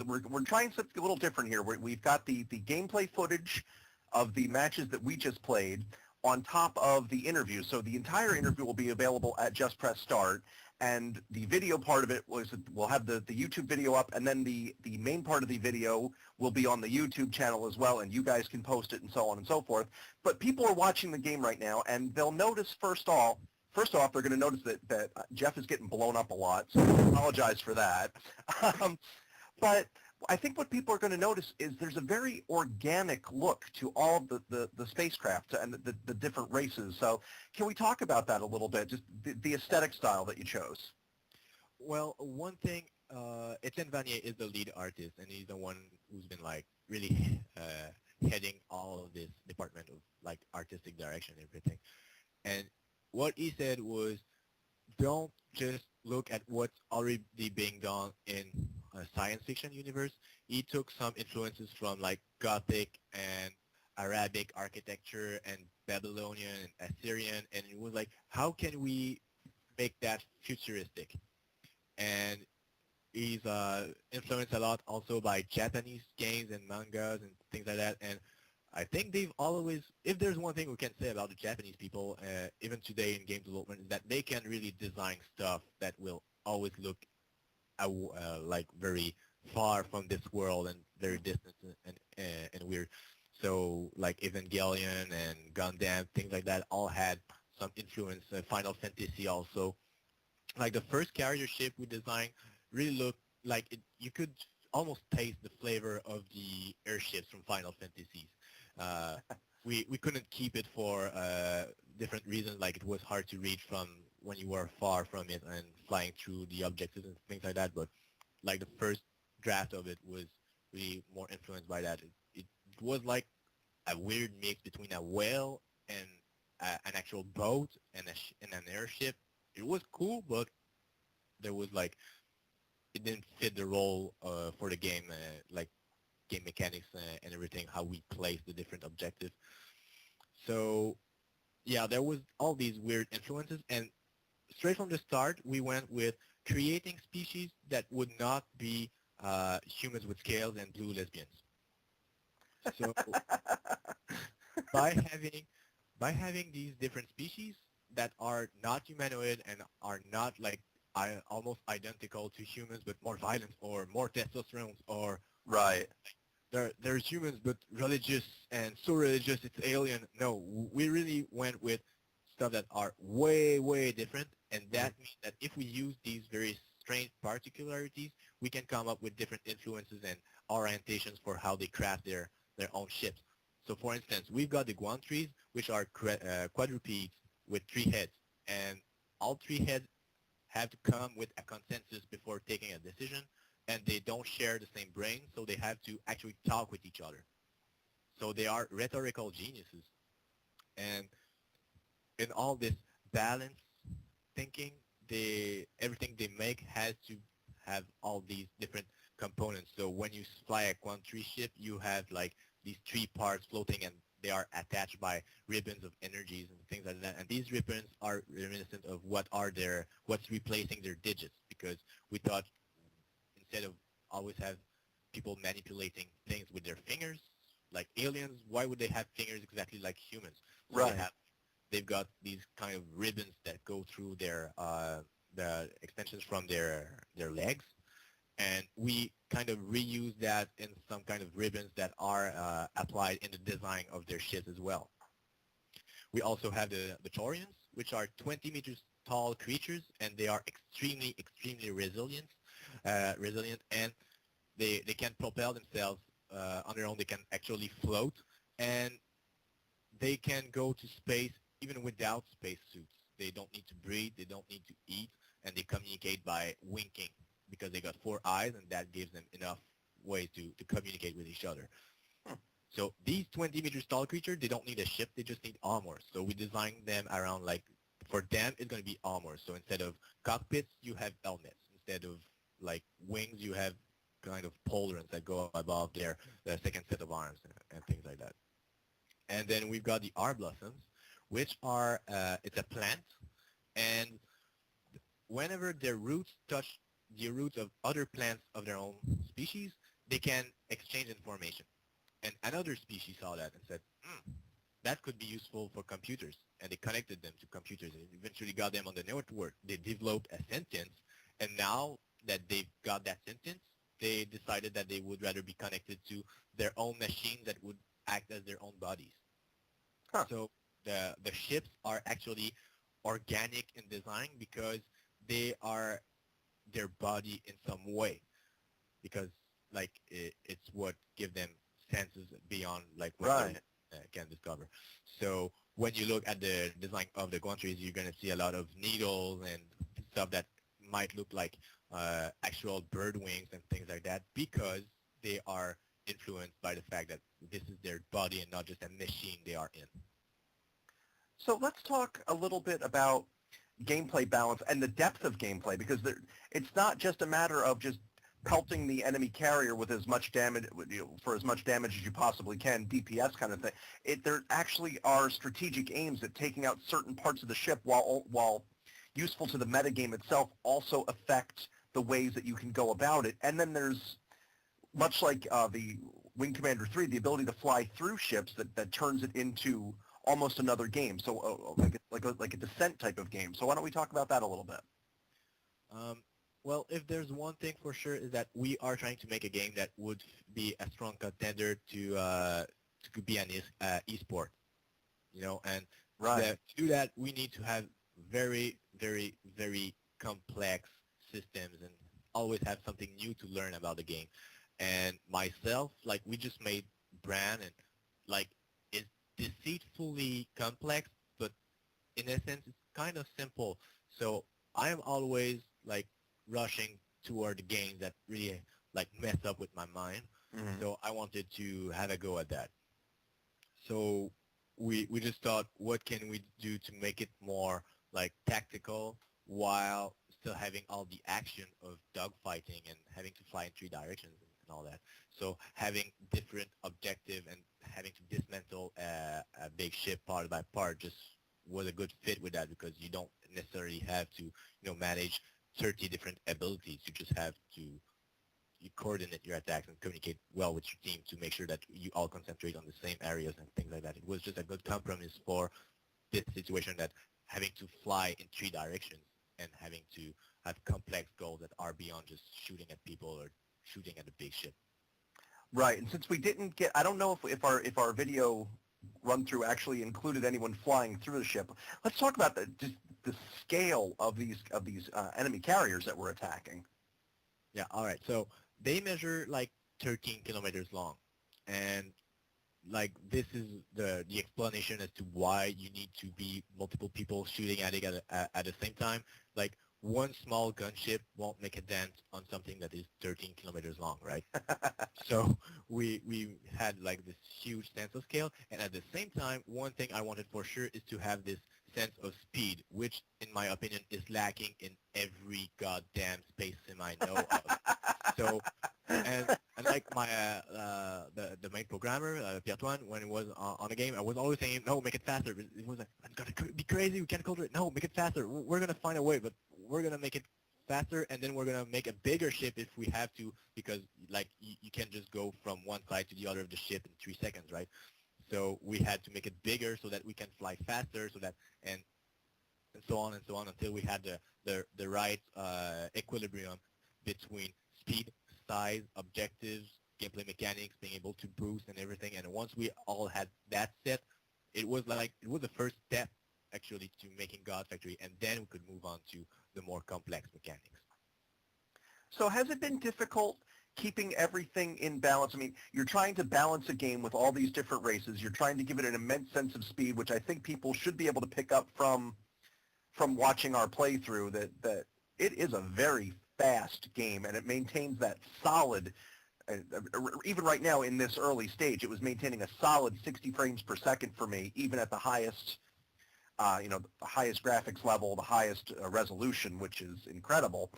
we're trying something a little different here. We've got the gameplay footage of the matches that we just played on top of the interview. So the entire interview will be available at Just Press Start, and the video part of it we'll have the YouTube video up, and then the main part of the video will be on the YouTube channel as well, and you guys can post it and so on and so forth. But people are watching the game right now, and they'll notice first off, they're going to notice that Jeff is getting blown up a lot, so I apologize for that. But I think what people are going to notice is there's a very organic look to all of the spacecraft and the different races. So can we talk about that a little bit, just the aesthetic style that you chose? Well, one thing, Etienne Vanier is the lead artist, and he's the one who's been like really heading all of this department of like artistic direction and everything. And what he said was, don't just look at what's already being done in a science fiction universe. He took some influences from like Gothic and Arabic architecture and Babylonian and Assyrian, and it was like, how can we make that futuristic? And he's influenced a lot also by Japanese games and mangas and things like that. And I think they've always, if there's one thing we can say about the Japanese people, even today in game development, is that they can really design stuff that will always look like very far from this world and very distant and weird. So like Evangelion and Gundam, things like that, all had some influence. Final Fantasy also. Like the first carrier ship we designed really looked like it, you could almost taste the flavor of the airships from Final Fantasies. We couldn't keep it for different reasons, like it was hard to reach from when you were far from it and flying through the objectives and things like that, but like the first draft of it was really more influenced by that. It was like a weird mix between a whale and an actual boat and an airship. It was cool, but there was like, it didn't fit the role for the game, like game mechanics and everything, how we place the different objectives. So yeah, there was all these weird influences, and straight from the start, we went with creating species that would not be humans with scales and blue lesbians. So by having these different species that are not humanoid and are not like almost identical to humans, but more violent or more testosterone, or right. There's humans but religious and so religious it's alien. No, we really went with stuff that are way, way different, and that means that if we use these very strange particularities, we can come up with different influences and orientations for how they craft their own ships. So for instance, we've got the Guan trees, which are quadrupeds with 3 heads, and all 3 heads have to come with a consensus before taking a decision, and they don't share the same brain, so they have to actually talk with each other. So they are rhetorical geniuses. And in all this balance thinking, everything they make has to have all these different components. So when you fly a Quantry ship, you have like these 3 parts floating, and they are attached by ribbons of energies and things like that. And these ribbons are reminiscent of what's replacing their digits, because we thought instead of always have people manipulating things with their fingers, like aliens, why would they have fingers exactly like humans? So right. They've got these kind of ribbons that go through the extensions from their legs, and we kind of reuse that in some kind of ribbons that are applied in the design of their ships as well. We also have the Taurians, which are 20 meters tall creatures, and they are extremely, extremely resilient, and they can propel themselves on their own. They can actually float, and they can go to space even without spacesuits. They don't need to breathe, they don't need to eat, and they communicate by winking, because they got 4 eyes, and that gives them enough ways to communicate with each other. So these 20 meters tall creatures, they don't need a ship, they just need armor. So we designed them around, like, for them, it's going to be armor. So instead of cockpits, you have helmets. Instead of, like, wings, you have kind of pauldrons that go above their second set of arms and things like that. And then we've got the R blossoms, which are, it's a plant, and whenever their roots touch the roots of other plants of their own species, they can exchange information. And another species saw that and said, that could be useful for computers. And they connected them to computers and eventually got them on the network. They developed a sentence. And now that they've got that sentence, they decided that they would rather be connected to their own machines that would act as their own bodies. Huh. So the ships are actually organic in design because they are their body in some way, because like it's what give them senses beyond like what Right. they can discover. So when you look at the design of the countries, you're going to see a lot of needles and stuff that might look like actual bird wings and things like that, because they are influenced by the fact that this is their body and not just a machine they are in. So let's talk a little bit about gameplay balance and the depth of gameplay, because it's not just a matter of just pelting the enemy carrier with as much damage, for as much damage as you possibly can, DPS kind of thing. There actually are strategic aims at taking out certain parts of the ship while useful to the metagame itself, also affect the ways that you can go about it. And then there's, much like the Wing Commander 3, the ability to fly through ships that turns it into almost another game. So like a descent type of game. So why don't we talk about that a little bit? Well, if there's one thing for sure is that we are trying to make a game that would be a strong contender to be an esport, and Right. to do that, we need to have very, very, very complex systems and always have something new to learn about the game. And myself, like, we just made Bran, and like it's deceitfully complex, but in essence, it's kind of simple. So I am always like rushing toward the games that really like mess up with my mind. Mm-hmm. So I wanted to have a go at that. So we just thought, what can we do to make it more like tactical while still having all the action of dogfighting and having to fly in three directions and all that. So having different objective and having to dismantle a big ship part by part just was a good fit with that, because you don't necessarily have to manage 30 different abilities. You just have to coordinate your attacks and communicate well with your team to make sure that you all concentrate on the same areas and things like that. It was just a good compromise for this situation, that having to fly in three directions and having to have complex goals that are beyond just shooting at people or shooting at a big ship. Right. And since we didn't get, I don't know if our video run through actually included anyone flying through the ship. Let's talk about just the scale of these enemy carriers that we're attacking. Yeah. All right. So they measure like 13 kilometers long, and like this is the explanation as to why you need to be multiple people shooting at it at the same time. Like one small gunship won't make a dent on something that is 13 kilometers long, right? So we had like this huge sense of scale, and at the same time, one thing I wanted for sure is to have this sense of speed, which in my opinion is lacking in every goddamn space sim I know of. So, and like my the main programmer, Pierre-Antoine, when it was on the game, I was always saying, no, make it faster. It was like, it's gonna be crazy. We can't control it. No, make it faster. We're gonna find a way, but we're gonna make it faster, and then we're gonna make a bigger ship if we have to, because like you can't just go from one side to the other of the ship in 3 seconds, right? So we had to make it bigger so that we can fly faster, so that and so on and so on, until we had the right equilibrium between speed, size, objectives, gameplay mechanics, being able to boost and everything. And once we all had that set, it was the first step actually to making God Factory, and then we could move on to the more complex mechanics. So has it been difficult keeping everything in balance? I mean, you're trying to balance a game with all these different races. You're trying to give it an immense sense of speed, which I think people should be able to pick up from watching our playthrough, that it is a very fast game, and it maintains that solid, even right now in this early stage, it was maintaining a solid 60 frames per second for me, even at the highest, the highest graphics level, the highest resolution, which is incredible.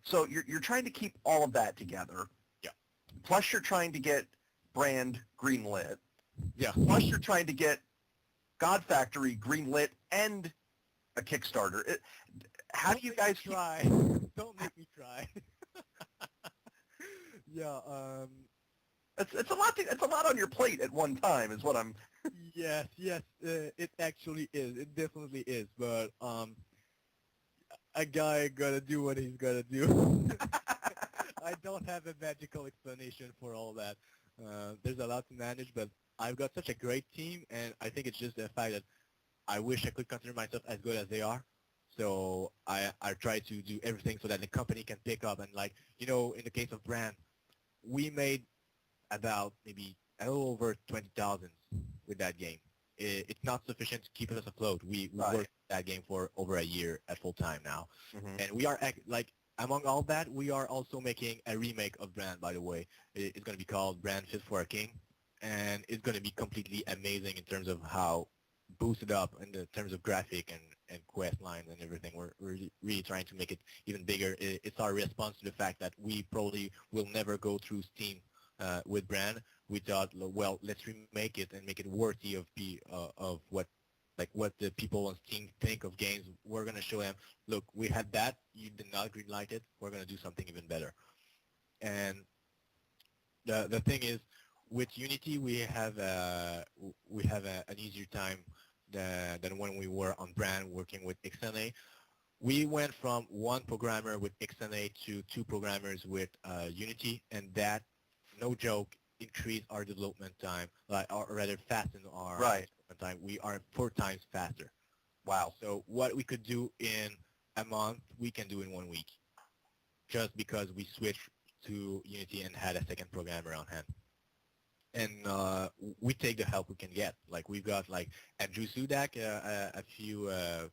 So you're trying to keep all of that together. Yeah. Plus you're trying to get Brand greenlit. Yeah. Plus you're trying to get God Factory greenlit and a Kickstarter. How do you guys try? Don't make me try. Yeah. It's a lot on your plate at one time, is what I'm. Yes. Yes. It actually is. It definitely is. But a guy gotta do what he's gotta do. I don't have a magical explanation for all that. There's a lot to manage, but I've got such a great team, and I think it's just the fact that I wish I could consider myself as good as they are. So I try to do everything so that the company can pick up. And like, in the case of brand, we made about maybe a little over 20,000 with that game. It's not sufficient to keep us afloat. We Right. worked that game for over a year at full time now. Hmm. And we are, like, among all that, we are also making a remake of Brand, by the way. It's going to be called Brand Fit for a King. And it's going to be completely amazing in terms of how boosted up in the terms of graphic and quest lines and everything. We're really trying to make it even bigger. It's our response to the fact that we probably will never go through Steam with Brand. We thought, well, let's remake it and make it worthy of what the people on Steam think of games. We're going to show them, look, we had that. You did not greenlight it. We're going to do something even better. And the thing is, with Unity, we have an easier time than when we were on Brand working with XNA. We went from one programmer with XNA to two programmers with Unity, and that, no joke, increased our development time, or rather fastened our Right. development time. We are 4 times faster. Wow. So what we could do in a month, we can do in 1 week, just because we switched to Unity and had a second programmer on hand. And we take the help we can get. Like, we've got like Andrew Sudak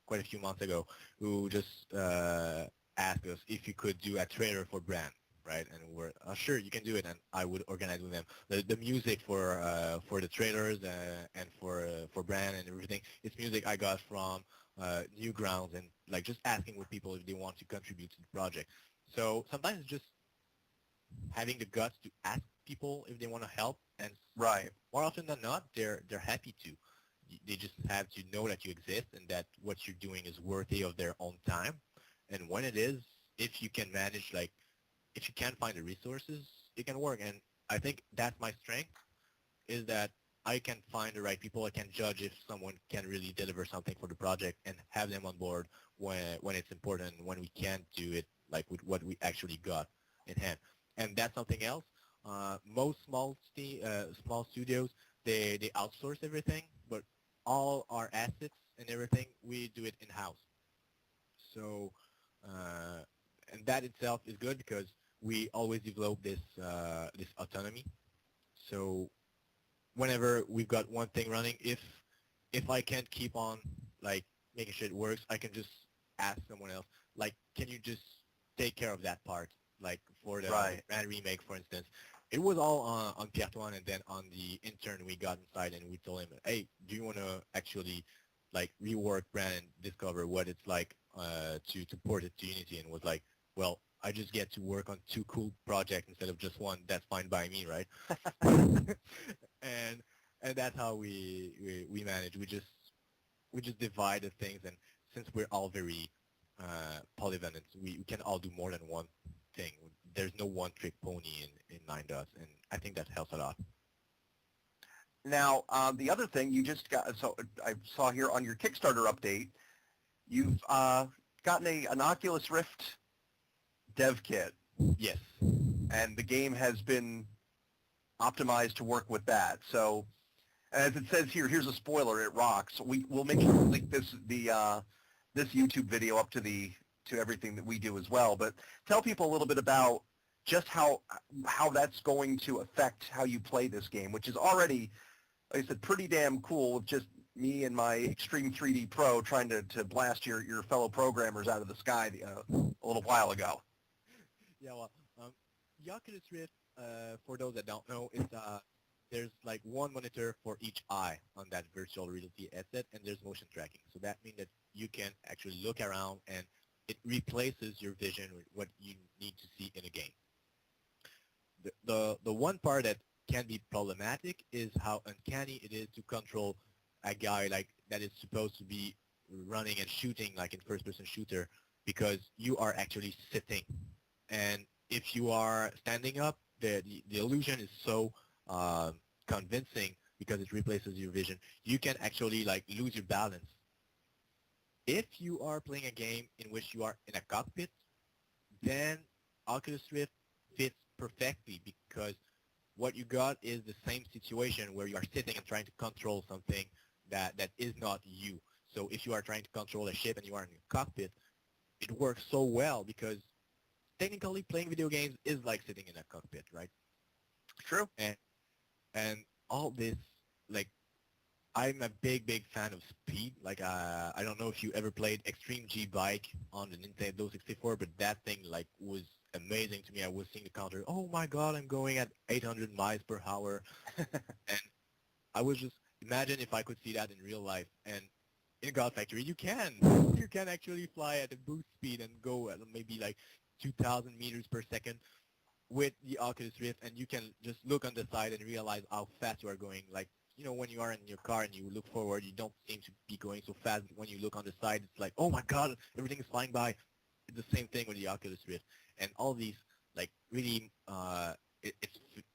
quite a few months ago, who just asked us if you could do a trailer for Brand, right? And we're sure you can do it, and I would organize with them the music for the trailers and for Brand and everything. It's music I got from Newgrounds, and like just asking with people if they want to contribute to the project. So sometimes it's just having the guts to ask people if they want to help, and Right. more often than not, they're happy to. They just have to know that you exist and that what you're doing is worthy of their own time. And when it is, if you can manage, like, if you can find the resources, it can work. And I think that's my strength, is that I can find the right people. I can judge if someone can really deliver something for the project and have them on board when it's important, when we can't do it, like with what we actually got in hand. And that's something else. Most small studios, they outsource everything, but all our assets and everything, we do it in-house. So, and that itself is good because we always develop this autonomy. So whenever we've got one thing running, if I can't keep on like making sure it works, I can just ask someone else, like, can you just take care of that part? Like for the Right. Brand remake, for instance, it was all on Pierre-Antoine, and then on the intern we got inside and we told him, hey, do you want to actually like rework Brand and discover what it's like to port it to Unity? And was like, well, I just get to work on 2 cool projects instead of just one. That's fine by me, right? and and that's how we manage. We just divide the things, and since we're all very polyvalent, we can all do more than one thing. There's no one trick pony in Ninedot, and I think that helps a lot. Now, the other thing you just got, so I saw here on your Kickstarter update, you've gotten an Oculus Rift dev kit, Yes. and the game has been optimized to work with that. So, as it says here, here's a spoiler: it rocks. We'll make sure to link this YouTube video up to everything that we do as well. But tell people a little bit about just how that's going to affect how you play this game, which is already, like I said, pretty damn cool with just me and my Extreme 3D Pro trying to blast your fellow programmers out of the sky a little while ago. Yeah, well, the Oculus Rift, for those that don't know, is there's like one monitor for each eye on that virtual reality headset, and there's motion tracking. So that means that you can actually look around, and it replaces your vision with what you need to see in a game. The one part that can be problematic is how uncanny it is to control a guy like that is supposed to be running and shooting like in first-person shooter, because you are actually sitting. And if you are standing up, the illusion is so convincing because it replaces your vision. You can actually like lose your balance. If you are playing a game in which you are in a cockpit, then Oculus Rift fits perfectly because what you got is the same situation where you are sitting and trying to control something that is not you. So if you are trying to control a ship and you are in a cockpit, it works so well because technically playing video games is like sitting in a cockpit, right? True. And all this, like, I'm a big fan of speed. Like, I don't know if you ever played Extreme G Bike on the Nintendo 64, but that thing like was amazing to me. I was seeing the counter. Oh my God, I'm going at 800 miles per hour, and I was just imagine if I could see that in real life. And in God Factory, you can actually fly at a boost speed and go at maybe like 2,000 meters per second with the Oculus Rift, and you can just look on the side and realize how fast you are going. Like, you know, when you are in your car and you look forward, you don't seem to be going so fast. When you look on the side, it's like, oh my God, everything is flying by. It's the same thing with the Oculus Rift. And all these, like, really,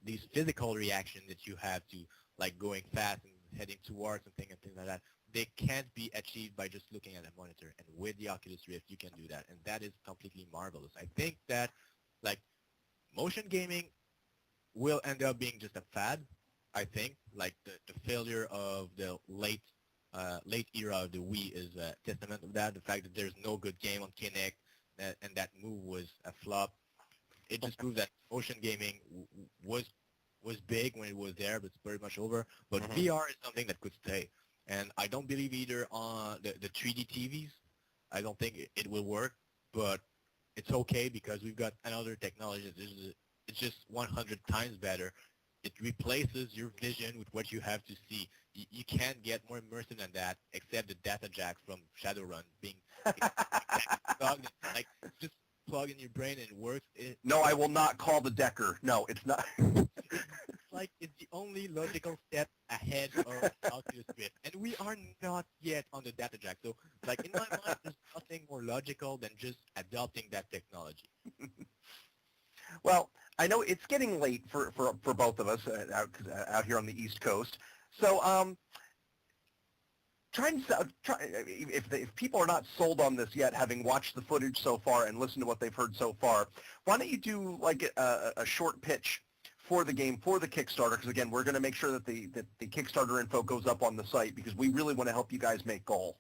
these physical reactions that you have to, like, going fast and heading towards something and things like that, they can't be achieved by just looking at a monitor. And with the Oculus Rift, you can do that. And that is completely marvelous. I think that, like, motion gaming will end up being just a fad. I think like the failure of the late era of the Wii is a testament of that. The fact that there's no good game on Kinect and that move was a flop. It just proves that motion gaming was big when it was there, but it's pretty much over. But VR is something that could stay. And I don't believe either on the 3D TVs. I don't think it will work, but it's okay because we've got another technology. It's just 100 times better. It replaces your vision with what you have to see. You can't get more immersive than that, except the data jack from Shadowrun being plugged in, like just plug in your brain and it works. No, I will not call the Decker. No, it's not. It's like it's the only logical step ahead of Oculus Rift, and we are not yet on the data jack. So, like in my mind, there's nothing more logical than just adopting that technology. Well, I know it's getting late for both of us out here on the East Coast. So if people are not sold on this yet, having watched the footage so far and listened to what they've heard so far, why don't you do like a short pitch for the game, for the Kickstarter? Because again, we're going to make sure that the Kickstarter info goes up on the site because we really want to help you guys make goal.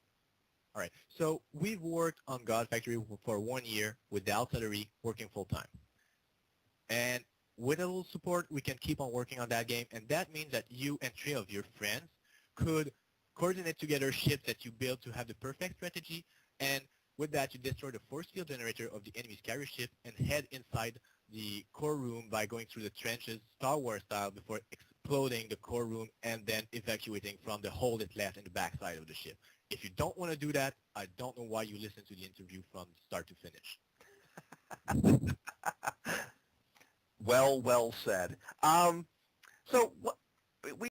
All right. So we've worked on God Factory for 1 year without salary, working full time. And with a little support, we can keep on working on that game. And that means that you and 3 of your friends could coordinate together ships that you build to have the perfect strategy. And with that, you destroy the force field generator of the enemy's carrier ship and head inside the core room by going through the trenches, Star Wars style, before exploding the core room and then evacuating from the hole that's left in the backside of the ship. If you don't want to do that, I don't know why you listen to the interview from start to finish. Well said. So